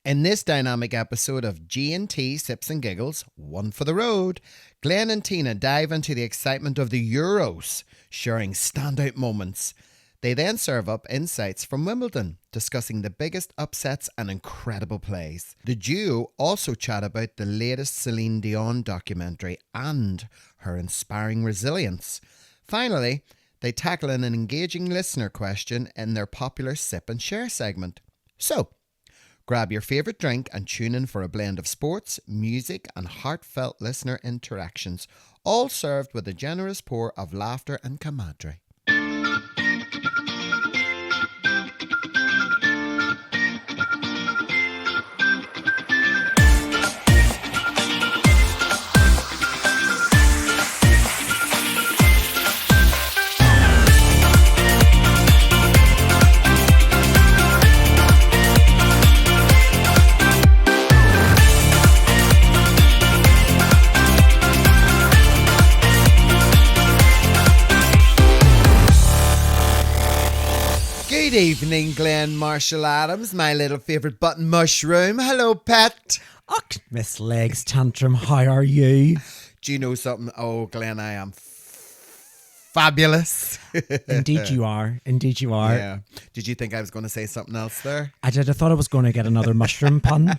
In this dynamic episode of G&T Sips and Giggles, one for the road, Glenn and Tina dive into the excitement of the Euros, sharing standout moments. They then serve up insights from Wimbledon, discussing the biggest upsets and incredible plays. The duo also chat about the latest Celine Dion documentary and her inspiring resilience. Finally, they tackle an engaging listener question in their popular Sip and Share segment. So, grab your favourite drink and tune in for a blend of sports, music and heartfelt listener interactions, all served with a generous pour of laughter and camaraderie. Good evening, Glenn Marshall Adams, my little favourite button mushroom. Hello, pet. Och, Miss Legs Tantrum, how are you? Do you know something? Oh, Glenn, I am fabulous. Indeed you are. Indeed you are. Yeah. Did you think I was going to say something else there? I did. I thought I was going to get another mushroom pun.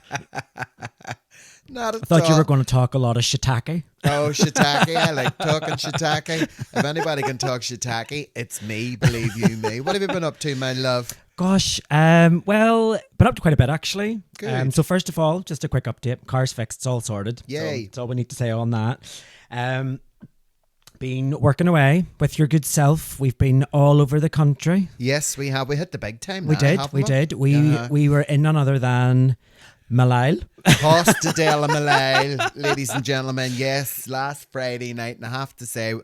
Not at I thought all. you were going to talk a lot of shiitake. Oh, shiitake. I like talking shiitake. If anybody can talk shiitake, it's me, believe you me. What have you been up to, my love? Gosh, well, been up to quite a bit actually. Good. So first of all, just a quick update. Car's fixed, it's all sorted. Yay. So that's all we need to say on that. Been working away with your good self. We've been all over the country. Yes, we have. We hit the big time We now, did. haven't We did. We were in none other than Malile. Costa del Malay, ladies and gentlemen. Yes, last Friday night, and I have to say,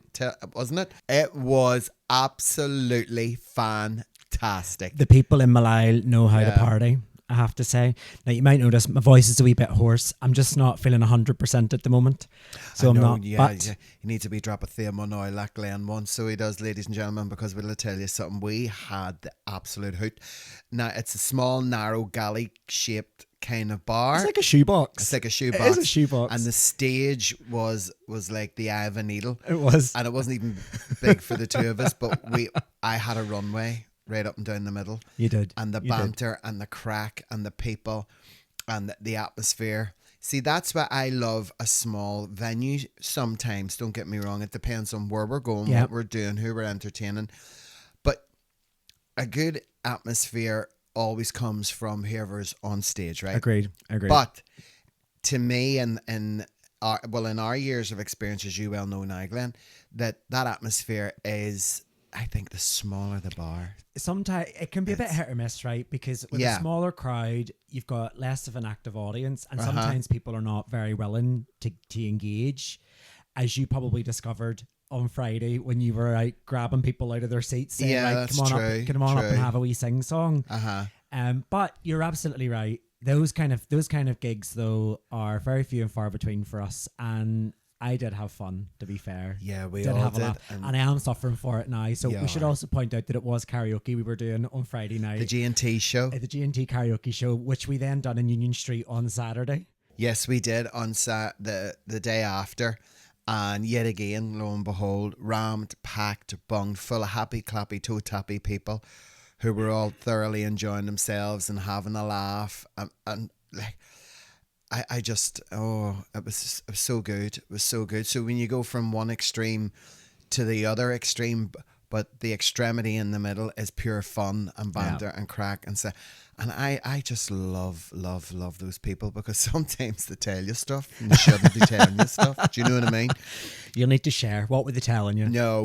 wasn't it? It was absolutely fantastic. The people in Malile know how to party, I have to say. Now, you might notice my voice is a wee bit hoarse. I'm just not feeling 100% at the moment. So I'm not. Yeah, But you need to be drop a theme on oil like Glenn once. So he does, ladies and gentlemen, because we'll tell you something. We had the absolute hoot. Now, it's a small, narrow, galley-shaped kind of bar. it's like a shoebox. It's like a shoebox. It is a shoebox. And the stage was like the eye of a needle. It was. And it wasn't even big for the two of us, but I had a runway right up and down the middle. You did. And the banter and the crack and the people and the atmosphere. See, that's why I love a small venue sometimes. Don't get me wrong. It depends on where we're going, what we're doing, who we're entertaining. But a good atmosphere always comes from whoever's on stage, right? Agreed. But to me, in our years of experience, as you well know now, Glenn, that atmosphere is, I think, the smaller the bar. Sometimes it can be a bit hit or miss, right? Because with a smaller crowd, you've got less of an active audience, and sometimes people are not very willing to engage, as you probably discovered on Friday when you were out grabbing people out of their seats saying, that's come on true, up, come on up and have a wee sing song. But you're absolutely right. Those kind of gigs though are very few and far between for us, and I did have fun, to be fair. Yeah, we did all have did. a laugh, and I am suffering for it now. So we should also point out that it was karaoke we were doing on Friday night. The G&T show. The G&T karaoke show, which we then done in Union Street on Saturday. Yes, we did on the day after. And yet again, lo and behold, rammed, packed, bunged, full of happy, clappy, toe-tappy people who were all thoroughly enjoying themselves and having a laugh. And like, I just, it was so good. It was so good. So when you go from one extreme to the other extreme, but the extremity in the middle is pure fun and banter and crack and stuff. And I just love those people, because sometimes they tell you stuff and they shouldn't be telling you stuff. Do you know what I mean? You'll need to share. What were they telling you? No.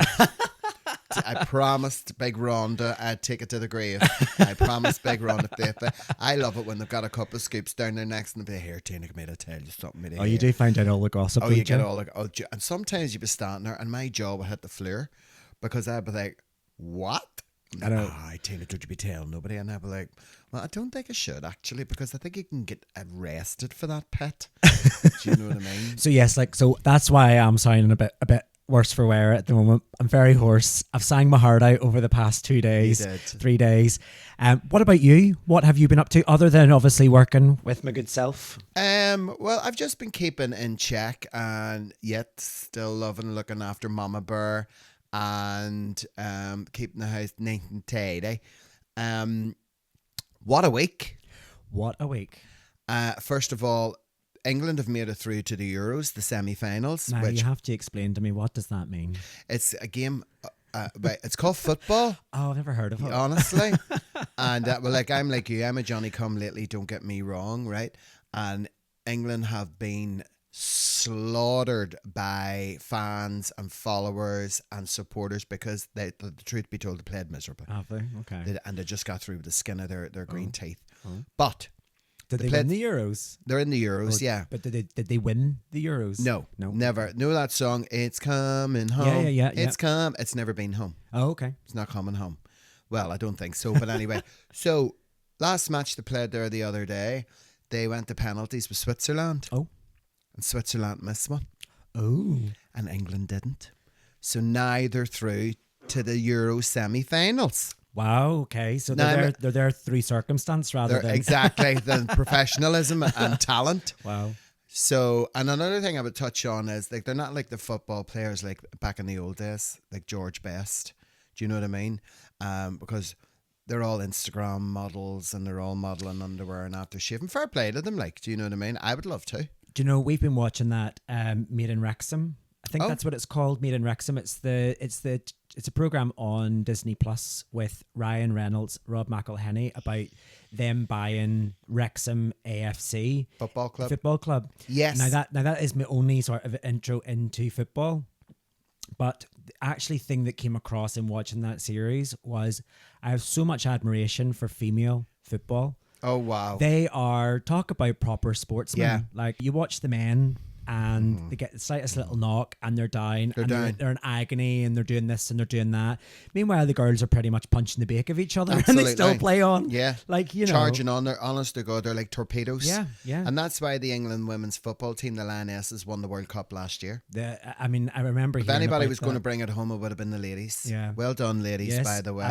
I promised Big Rhonda I'd take it to the grave. I promised Big Rhonda. I love it when they've got a couple of scoops down their necks and they'll be, here, Tina, come here, I'll tell you something. You do find out all the gossip. Oh, you get all the... and sometimes you'd be standing there and my jaw would hit the floor, because I'd be like, what? I know. Tina, don't you be telling nobody? And I'd be like, well, I don't think I should, actually, because I think you can get arrested for that, pet. Do you know what I mean? So yes, so that's why I'm sounding a bit worse for wear at the moment. I'm very hoarse. I've sang my heart out over the past 2 days, You did. 3 days. What about you? What have you been up to other than obviously working with my good self? Well, I've just been keeping in check and yet still loving looking after Mama Bear and keeping the house neat and tidy. What a week. What a week. First of all, England have made it through to the Euros, the semi-finals. Now, which you have to explain to me, what does that mean? it's a game, right, it's called football. Oh, I've never heard of it. Honestly. And well, like I'm like you, I'm a Johnny come lately, don't get me wrong, right? And England have been slaughtered by fans and followers and supporters because the truth be told, they played miserably. Have they? Okay. And they just got through with the skin of their green teeth. Oh. But Did they win the Euros? they're in the Euros, yeah. But did they win the Euros? No, never. Know that song, It's Coming Home? Yeah. It's never been home. Oh, okay. It's not coming home. Well, I don't think so, but anyway. So, last match they played there the other day, they went to penalties with Switzerland. Oh. And Switzerland missed one. Oh. And England didn't. So now they're through to the Euro semi-finals. Wow, okay. So they're there through circumstance rather than... Exactly, than professionalism and talent. Wow. So, and another thing I would touch on is, like, they're not like the football players like back in the old days, like George Best. Do you know what I mean? Because they're all Instagram models and they're all modelling underwear and aftershave. And fair play to them, like, do you know what I mean? I would love to. Do you know, we've been watching that Made in Wrexham. I think that's what it's called, Made in Wrexham. It's a program on Disney Plus with Ryan Reynolds, Rob McElhenney, about them buying Wrexham AFC Football club. Yes. Now that is my only sort of intro into football. But the actually thing that came across in watching that series was I have so much admiration for female football. Oh, wow. They are, talk about proper sportsmen. Yeah. Like, you watch the men and they get the slightest little knock and they're down. They're in agony and they're doing this and they're doing that. Meanwhile, the girls are pretty much punching the bake of each other. Absolutely. And they still play on. Yeah. Like, you know. Charging on. They're honest to God. They're like torpedoes. Yeah. And that's why the England women's football team, the Lionesses, won the World Cup last year. I remember if anybody was going to bring it home, it would have been the ladies. Yeah. Well done, ladies, by the way.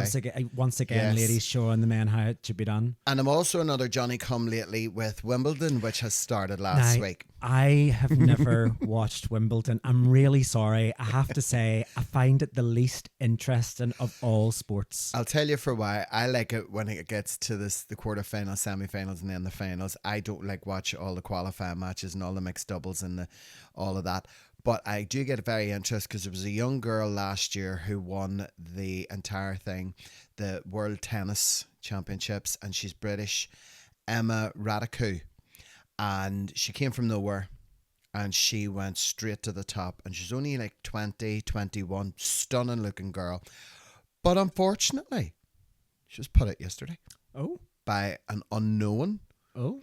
Once again, ladies showing the men how it should be done. And I'm also another Johnny come lately with Wimbledon, which has started last week. I have never watched Wimbledon. I'm really sorry. I have to say, I find it the least interesting of all sports. I'll tell you for why. I like it when it gets to the quarterfinals, semi-finals, and then the finals. I don't like watch all the qualifying matches and all the mixed doubles and all of that. But I do get very interested because there was a young girl last year who won the entire thing, the World Tennis Championships, and she's British, Emma Ratajkowski. And she came from nowhere and she went straight to the top. And she's only like 20, 21, stunning looking girl. But unfortunately, she was put out yesterday. Oh. By an unknown. Oh.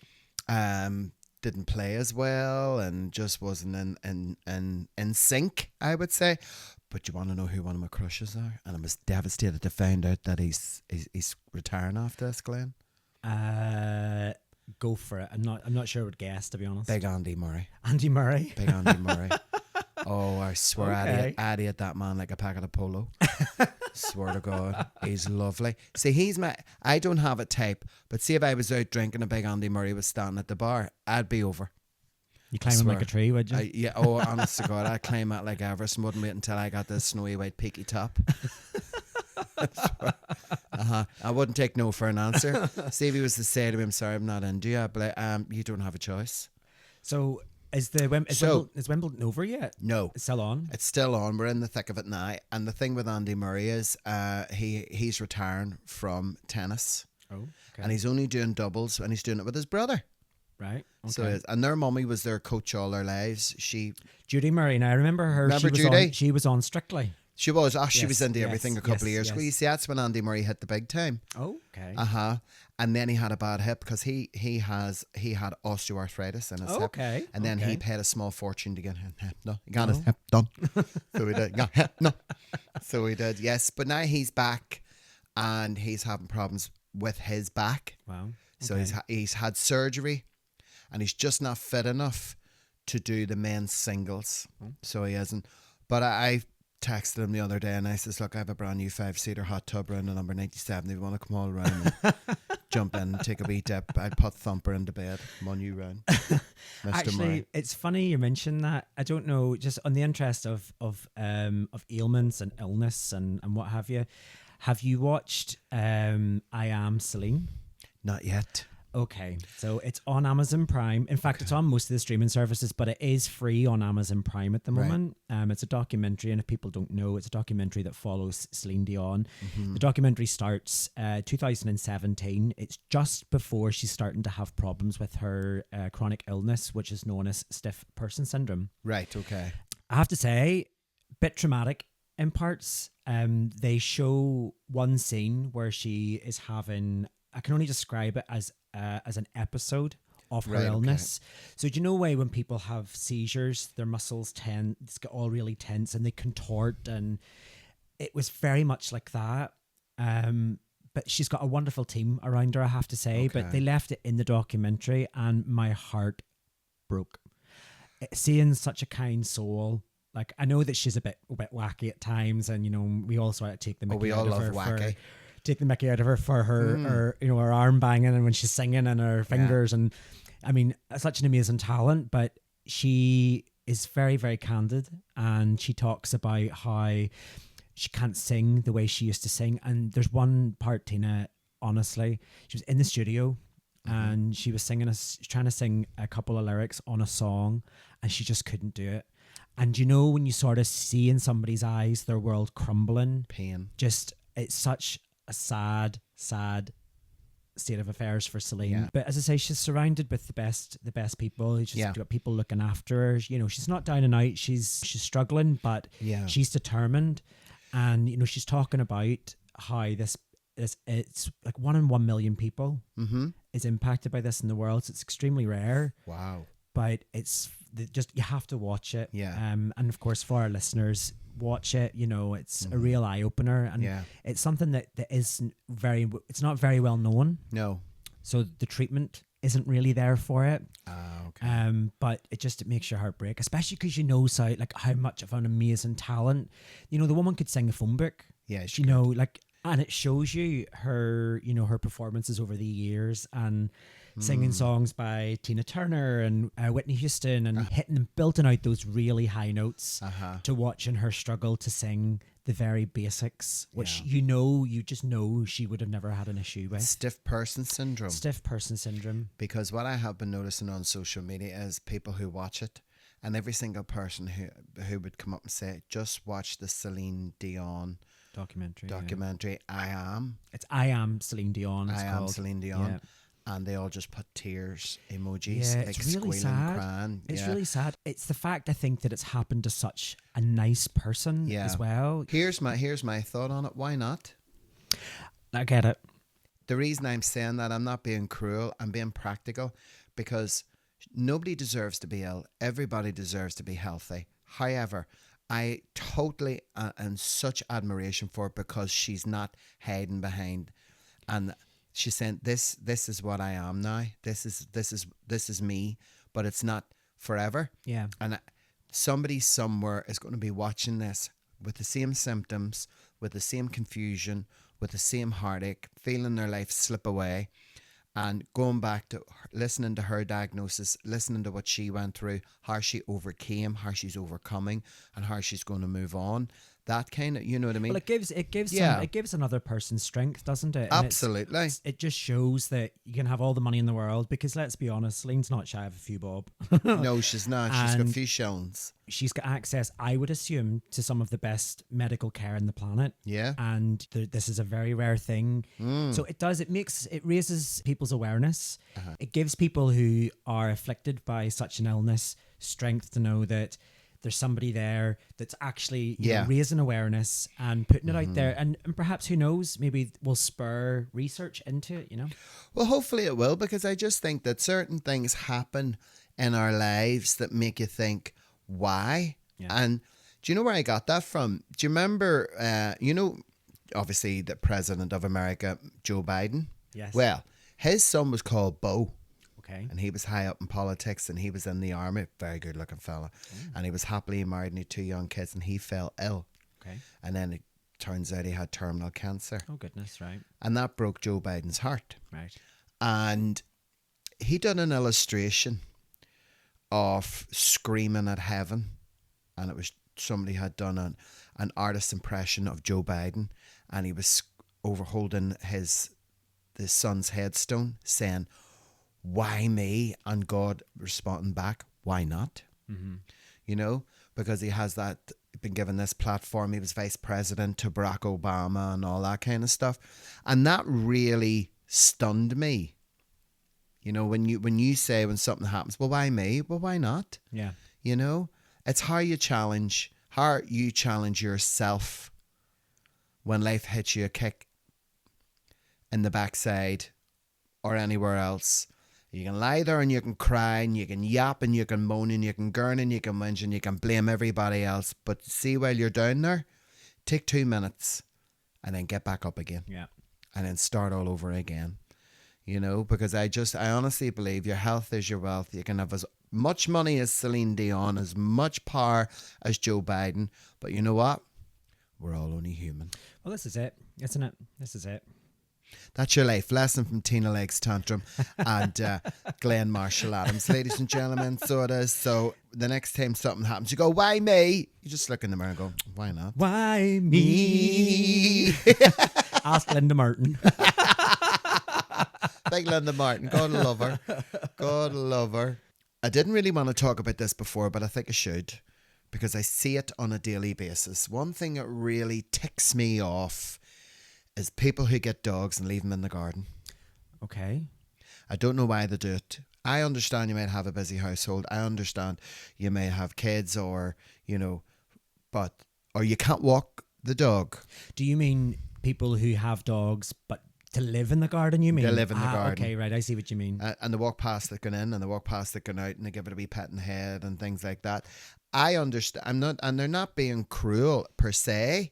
Didn't play as well and just wasn't in sync, I would say. But you want to know who one of my crushes are? And I was devastated to find out that he's retiring after this, Glenn. Go for it. I'm not sure I would guess, to be honest. Big Andy Murray. Andy Murray? Big Andy Murray. Oh, I swear, okay. Addy had that man like a packet of polo. Swear to God, he's lovely. See, I don't have a type, but see if I was out drinking and Big Andy Murray was standing at the bar, I'd be over. You climb him like a tree, would you? Yeah, oh, honest to God, I'd climb it like Everest and wouldn't wait until I got this snowy white peaky top. I wouldn't take no for an answer. See if he was to say to him, sorry, I'm not into you, but you don't have a choice. So is Wimbledon over yet? No. It's still on? It's still on. We're in the thick of it now. And the thing with Andy Murray is he's retiring from tennis. Oh, okay. And he's only doing doubles and he's doing it with his brother. Right. Okay. So and their mummy was their coach all their lives. Judy Murray. Now I remember her. Remember Judy? She was on Strictly. She was. She was into everything a couple of years ago. You see, that's when Andy Murray hit the big time. Oh, okay. And then he had a bad hip because he had osteoarthritis in his hip. Okay. And then he paid a small fortune to get his hip done. He got his hip done. So he did. Got hip done. So he did. Yes, but now he's back, and he's having problems with his back. Wow. Okay. So he's had surgery, and he's just not fit enough to do the men's singles. So he hasn't. But I texted him the other day and I says, look, I have a brand new 5-seater hot tub around the number 97. If you want to come all around and jump in and take a wee dip, I'd put Thumper into bed. I'm on you round. Actually, Murray. it's funny you mentioned that. I don't know, just on the interest of ailments and illness and what have you. Have you watched I Am Celine? Not yet. Okay, so it's on Amazon Prime. In fact, it's on most of the streaming services, but it is free on Amazon Prime at the moment. Right. It's a documentary, and if people don't know, it's a documentary that follows Celine Dion. Mm-hmm. The documentary starts 2017. It's just before she's starting to have problems with her chronic illness, which is known as stiff person syndrome. Right, okay. I have to say, bit traumatic in parts. They show one scene where she is having, I can only describe it as an episode of her illness. Okay. So do you know when people have seizures, their muscles get all really tense and they contort, and it was very much like that. But she's got a wonderful team around her, I have to say. Okay. But they left it in the documentary and my heart broke. Seeing such a kind soul. Like, I know that she's a bit wacky at times, and we also have to take the mickey out of her. Wacky. Take the mickey out of her for her her arm banging and when she's singing and her fingers, and I mean, such an amazing talent. But she is very, very candid, and she talks about how she can't sing the way she used to sing. And there's one part, Tina, honestly, she was in the studio and she was trying to sing a couple of lyrics on a song, and she just couldn't do it. And when you sort of see in somebody's eyes their world crumbling, pain, just, it's such a sad state of affairs for Celine. Yeah. But as I say, she's surrounded with the best people. She's got people looking after her. She's not down and out. She's struggling, but she's determined. And she's talking about how it's like 1 in 1 million people is impacted by this in the world. So it's extremely rare. Wow. But it's just, you have to watch it. Yeah. And of course, for our listeners, watch it. It's a real eye opener, and it's something that isn't it's not very well known. No. So the treatment isn't really there for it. Okay. But it makes your heart break, especially because so like how much of an amazing talent. The woman could sing a phone book. Yeah. And it shows you her, her performances over the years, and singing songs by Tina Turner and Whitney Houston, and belting out those really high notes to watching her struggle to sing the very basics, which you just know she would have never had an issue with. Stiff person syndrome. Stiff person syndrome. Because what I have been noticing on social media is people who watch it, and every single person who would come up and say, just watch the Celine Dion documentary. It's I Am Celine Dion. I Am Celine Dion. Yeah. And they all just put tears emojis, like it's really squealing, sad. Crying. It's really sad. It's the fact, I think, that it's happened to such a nice person as well. Here's my thought on it. Why not? I get it. The reason I'm saying that, I'm not being cruel, I'm being practical, because nobody deserves to be ill. Everybody deserves to be healthy. However, I totally and such admiration for it, because she's not hiding behind, and she's saying, this is what I am now. This is me, but it's not forever. Yeah. And somebody somewhere is going to be watching this with the same symptoms, with the same confusion, with the same heartache, feeling their life slip away, and going back to listening to her diagnosis, listening to what she went through, how she overcame, how she's overcoming, and how she's going to move on. That kind of, you know what I mean? Well, it gives another person strength, doesn't it? And absolutely. It just shows that you can have all the money in the world, because let's be honest, Celine's not shy of a few bob. No, she's not. She's got a few shillings. She's got access, I would assume, to some of the best medical care on the planet. Yeah. And this is a very rare thing. So it raises people's awareness. It gives people who are afflicted by such an illness strength to know that there's somebody there that's actually raising awareness and putting it out there, and perhaps, who knows, maybe will spur research into it, Well, hopefully it will, because I just think that certain things happen in our lives that make you think, why? Yeah. And do you know where I got that from? Do you remember, obviously the president of America, Joe Biden? Yes. Well, his son was called Bo. Okay. And he was high up in politics and he was in the army. Very good looking fella. And he was happily married and he had 2 young kids and he fell ill. Okay. And then it turns out he had terminal cancer. Oh, goodness, right. And that broke Joe Biden's heart. Right. And he done an illustration of Screaming at Heaven. And it was somebody had done an artist impression of Joe Biden. And he was overholding his son's headstone saying, why me? And God responding back, why not? Mm-hmm. You know, because he has been given this platform. He was vice president to Barack Obama and all that kind of stuff. And that really stunned me. You know, when you say when something happens, well, why me? Well, why not? Yeah. You know, it's how you challenge yourself when life hits you a kick in the backside or anywhere else. You can lie there and you can cry and you can yap and you can moan and you can gurn and you can whinge and you can blame everybody else. But see, while you're down there, take 2 minutes and then get back up again. Yeah. And then start all over again. You know, because I honestly believe your health is your wealth. You can have as much money as Celine Dion, as much power as Joe Biden. But you know what? We're all only human. Well, this is it, isn't it? This is it. That's your life lesson from Tina Lake's Tantrum and Glenn Marshall Adams. Ladies and gentlemen, so it is. So the next time something happens, you go, why me? You just look in the mirror and go, why not? Why me? Ask Linda Martin. Big Linda Martin. God love her. God love her. I didn't really want to talk about this before, but I think I should because I see it on a daily basis. One thing that really ticks me off is people who get dogs and leave them in the garden. Okay. I don't know why they do it. I understand you might have a busy household. I understand you may have kids or, you know, or you can't walk the dog. Do you mean people who have dogs but to live in the garden, you mean? They live in the garden. Okay, right. I see what you mean. And they walk past it going in and they walk past it going out and they give it a wee pet in the head and things like that. I understand. And they're not being cruel per se.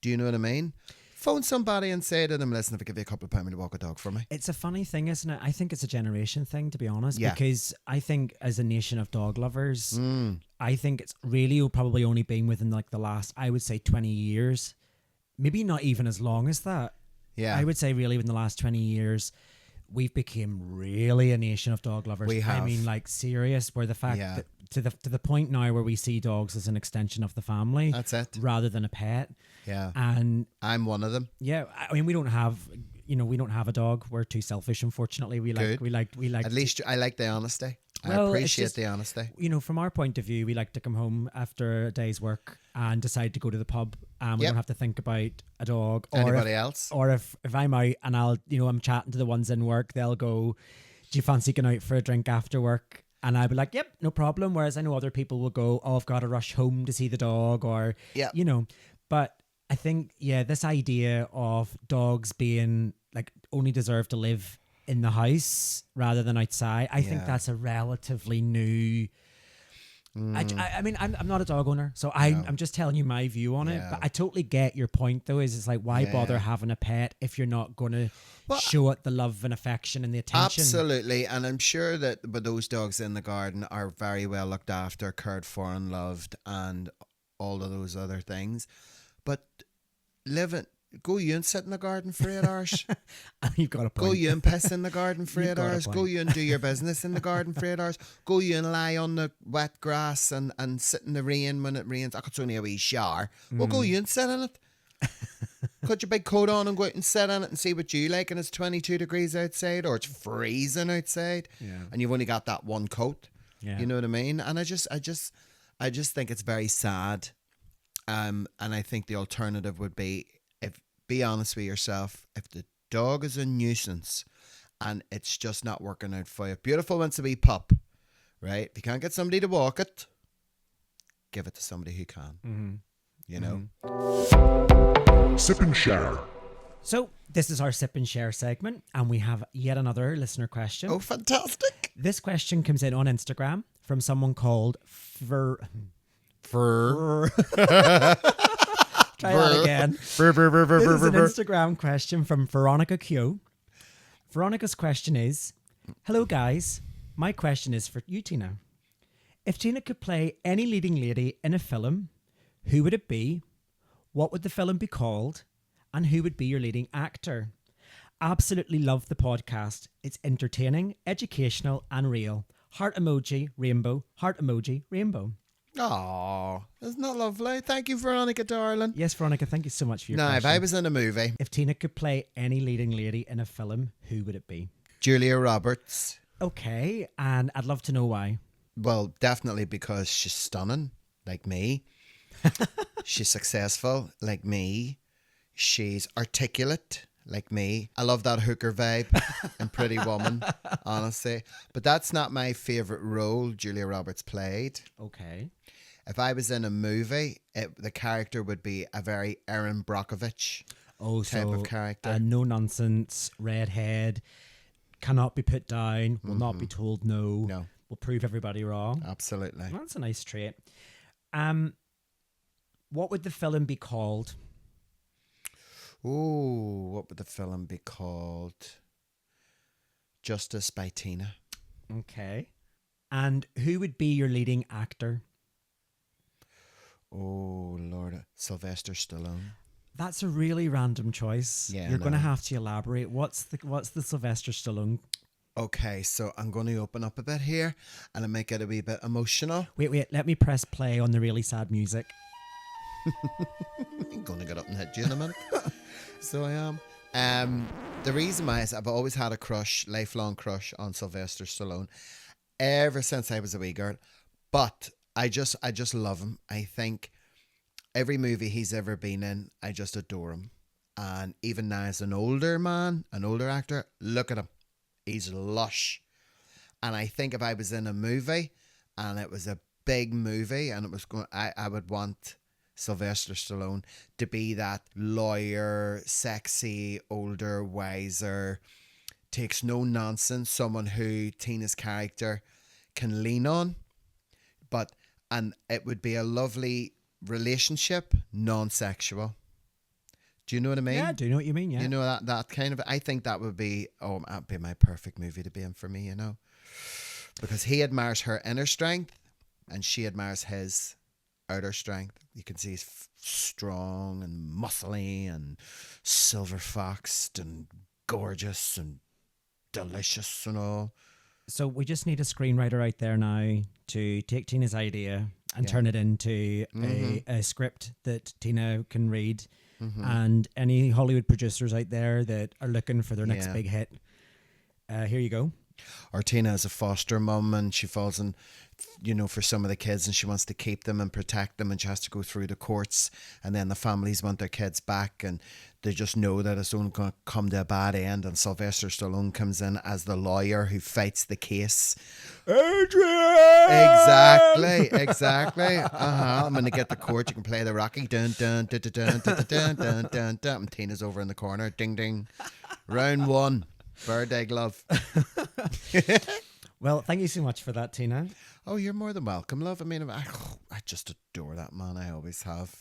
Do you know what I mean? Phone somebody and say to them, listen, if I give you a couple of pounds, will you walk a dog for me? It's a funny thing, isn't it? I think it's a generation thing, to be honest. Yeah. Because I think as a nation of dog lovers, I think it's really probably only been within like the last, I would say 20 years. Maybe not even as long as that. Yeah. I would say really in the last 20 years, we've become really a nation of dog lovers. We have. I mean, like serious, where the fact that to the point now where we see dogs as an extension of the family. That's it. Rather than a pet. Yeah. And I'm one of them. yeah, I mean, we don't have a dog. We're too selfish, unfortunately. We like At least I like the honesty. Well, I it's appreciate just, the honesty. You know, from our point of view, we like to come home after a day's work and decide to go to the pub, and we don't have to think about a dog or Anybody else. Or if I'm out and I'm chatting to the ones in work, they'll go, do you fancy going out for a drink after work? And I'll be like, yep, no problem. Whereas I know other people will go, oh, I've got to rush home to see the dog, or, you know. But I think, this idea of dogs being like only deserve to live in the house rather than outside, I think that's a relatively new. I mean, I'm not a dog owner, so I'm just telling you my view on it. But I totally get your point, though. It's like, why bother having a pet if you're not going to show it the love and affection and the attention? Absolutely, and I'm sure that those dogs in the garden are very well looked after, cared for, and loved, and all of those other things. But go you and sit in the garden for 8 hours. You've got a point. Go you and piss in the garden for 8 hours. Go you and do your business in the garden for 8 hours. Go you and lie on the wet grass and sit in the rain when it rains. It's only a wee shower. Well, go you and sit in it. Put your big coat on and go out and sit in it and see what you like. And it's 22 degrees outside or it's freezing outside. Yeah. And you've only got that one coat. Yeah. You know what I mean? And I just think it's very sad. And I think the alternative would be honest with yourself. If the dog is a nuisance and it's just not working out for you, beautiful when it's a wee pup, right? If you can't get somebody to walk it, give it to somebody who can. Mm-hmm. You know? Sip and share. So this is our sip and share segment, and we have yet another listener question. Oh, fantastic. This question comes in on Instagram from someone called Fur. Try that again. This is an Instagram question from Veronica Kyo. Veronica's question is, hello guys, My question is for you, Tina. If Tina could play any leading lady in a film, who would it be? What would the film be called? And who would be your leading actor? Absolutely love the podcast. It's entertaining, educational, and real. Heart emoji, rainbow. Heart emoji, rainbow. Oh, isn't that lovely? Thank you, Veronica, darling. Yes, Veronica, thank you so much for your Now, question. if I was in a movie, If Tina could play any leading lady in a film, who would it be? Julia Roberts. Okay, and I'd love to know why. Well, definitely because she's stunning, like me. She's successful, like me. She's articulate, like me. I love that hooker vibe in Pretty Woman, honestly. But that's not my favourite role Julia Roberts played. Okay. If I was in a movie, the character would be a very Erin Brockovich type of character. No nonsense, redhead, cannot be put down, will not be told no, will prove everybody wrong. Absolutely. Well, that's a nice trait. What would the film be called? Oh, what would the film be called? Justice by Tina. Okay. And who would be your leading actor? Oh, Lord. Sylvester Stallone. That's a really random choice. Yeah, You're going to have to elaborate. What's the Sylvester Stallone? Okay, so I'm going to open up a bit here and I make it a wee bit emotional. Wait. Let me press play on the really sad music. I'm going to get up and hit you in a minute. So I am. The reason why is I've always had a crush, lifelong crush on Sylvester Stallone ever since I was a wee girl. But I just love him. I think every movie he's ever been in, I just adore him. And even now as an older man, an older actor, look at him. He's lush. And I think if I was in a movie and it was a big movie and it was going, I would want Sylvester Stallone to be that lawyer, sexy, older, wiser, takes no nonsense, someone who Tina's character can lean on. And it would be a lovely relationship, non-sexual. Do you know what I mean? Yeah, I do know what you mean, yeah. You know, that kind of, I think that would be, that'd be my perfect movie to be in for me, you know. Because he admires her inner strength and she admires his outer strength. You can see he's strong and muscly and silver foxed and gorgeous and delicious and all. So we just need a screenwriter out there now to take Tina's idea and turn it into a script that Tina can read. And any Hollywood producers out there that are looking for their next big hit, here you go. Or Tina is a foster mum and she falls in, you know, for some of the kids and she wants to keep them and protect them and she has to go through the courts and then the families want their kids back and they just know that it's only going to come to a bad end and Sylvester Stallone comes in as the lawyer who fights the case. Adrian! Exactly. I'm going to get the court. You can play the Rocky. Dun, dun, dun, dun, dun, dun, dun, dun, dun, dun. And Tina's over in the corner. Ding, ding. Round one. Bird egg love. Well, thank you so much for that, Tina. Oh, you're more than welcome, love. I mean, I just adore that man. I always have.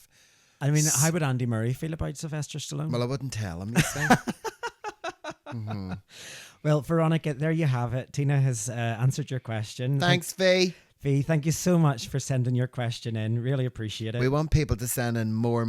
I mean, how would Andy Murray feel about Sylvester Stallone? Well, I wouldn't tell him, you see. Well, Veronica, there you have it. Tina has answered your question. Thanks, Vee. Vee, thank you so much for sending your question in. Really appreciate it. We want people to send in more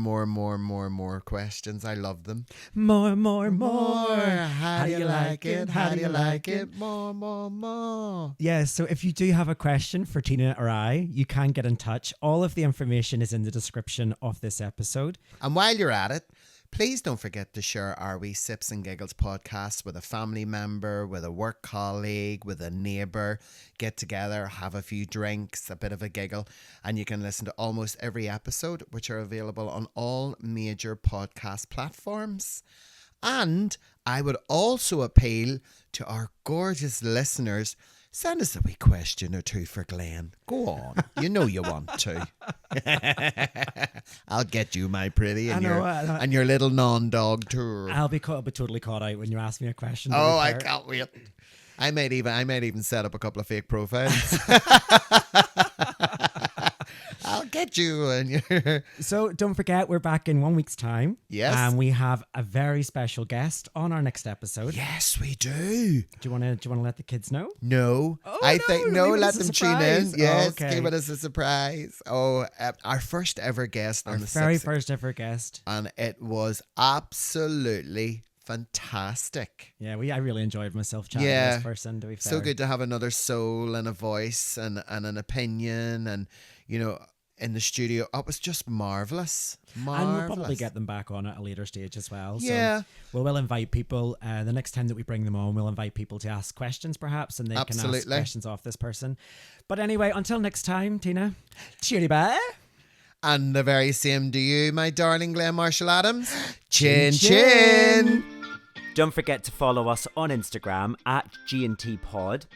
questions. I love them. More. How do you like it? How do you like it? More. Yeah, so if you do have a question for Tina or I, you can get in touch. All of the information is in the description of this episode. And while you're at it, please don't forget to share our wee Sips and Giggles podcast with a family member, with a work colleague, with a neighbour. Get together, have a few drinks, a bit of a giggle, and you can listen to almost every episode, which are available on all major podcast platforms. And I would also appeal to our gorgeous listeners, send us a wee question or two for Glenn. Go on. You know you want to. I'll get you, my pretty, and your little non-dog tour. I'll be totally caught out when you ask me a question. Oh, I can't wait. I might even set up a couple of fake profiles. I'll at you. And So don't forget, we're back in 1 week's time. Yes. And we have a very special guest on our next episode. Yes, we do. Do you want to let the kids know? No. Oh, I no, think, let them tune in. Yes, give it as a surprise. Oh, our first ever guest on the very first ever guest. And it was absolutely fantastic. Yeah, I really enjoyed myself chatting to this person, to be fair. So good to have another soul and a voice and an opinion and, in the studio. It was just marvellous. And we'll probably get them back on at a later stage as well. Yeah. So we'll invite people, the next time that we bring them on, we'll invite people to ask questions perhaps, and they can ask questions off this person. But anyway, until next time, Tina, cheery bye. And the very same to you, my darling Glenn Marshall Adams. Chin chin. Don't forget to follow us on Instagram at G&T Pod.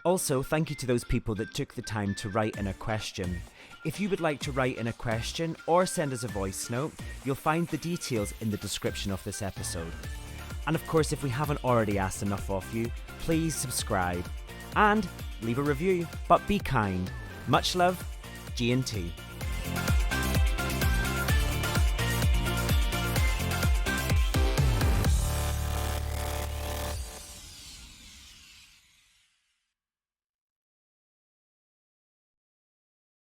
Also, thank you to those people that took the time to write in a question. If you would like to write in a question or send us a voice note, you'll find the details in the description of this episode. And of course, if we haven't already asked enough of you, please subscribe and leave a review, but be kind. Much love, G&T.